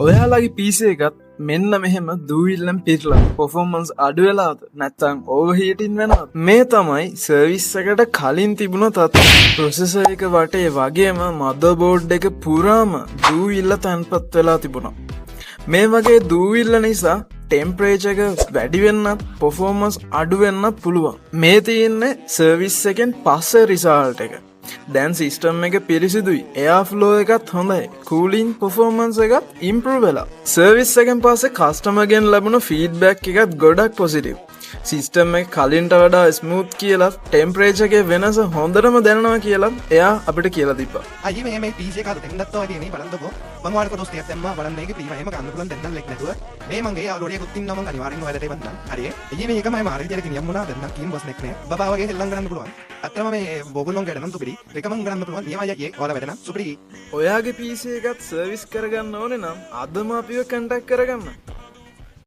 ඔයාලගේ PC එකත් මෙන්න මෙහෙම දූවිල්ලෙන් පිරලා performance අඩු වෙලාද නැත්නම් overheating වෙනවද? මේ තමයි සර්විස් එකට කලින් තිබුණ තත්ත්වය. processor එක වටේ වගේම motherboard එක පුරාම දූවිල්ල තැන්පත් වෙලා තිබුණා. මේ වගේ දූවිල්ල නිසා temperature එක වැඩි වෙන්නත් performance අඩු වෙන්නත් පුළුවන්. මේ තියෙන්නේ සර්විස් එකෙන් පස්සේ result එක. දැන් සිස්ටම් එක පිරිසිදුයි, එයා ෆ්ලෝ එකත් හොඳයි, කූලින් පර්ෆෝමන්ස් එකත් ඉම්ප්‍රූව් වෙලා. සර්විස් එකෙන් පස්සේ කස්ටමර්ගෙන් ලැබුණ ෆීඩ්බැක් එකත් ගොඩක් පොසිටිව්. සිස්ටම් එක කලින්ට වඩා ස්මූත් කියලා, ටෙම්පරේචර් එකේ වෙනස හොඳටම දැනෙනවා කියලා එයා අපිට කියලා තිබ්බා. අයියේ මේ PC එක අද දෙන්නත් වගේ නේ බලන්නකෝ. මම ඔයාලට ෆොටෝස් ටිකක් දැම්මා බලන්න මේකේ ප්‍රීමියම් එහෙම ගන්න පුළුවන් දෙන්නත් ලෙක් නැතුව. මේ මගේ යාළුවෝඩියකුත් ඉන්නවා මම අනිවාර්යෙන්ම ඔයාලට එවන්නම්. හරියේ. අයියේ මේකම මම ආරි විදියට ගෙනියම් වුණා දෙන්න කීම් බස් නෙක් නේ. බබා වගේ හෙල්ලම් කරන්න පුළුවන්. අත්තම මේ බෝගලොන් ගැඩ නම් සුපිරි. රෙකමන්ඩ් කරන්න පුළුවන්. නියම අයියේ ඔයාලා වැඩ නම් සුපිරි. ඔයාගේ PC එකත් සර්විස් කරගන්න ඕනේ නම් අදම අපිව කන්ටැක්ට් කරගන්න.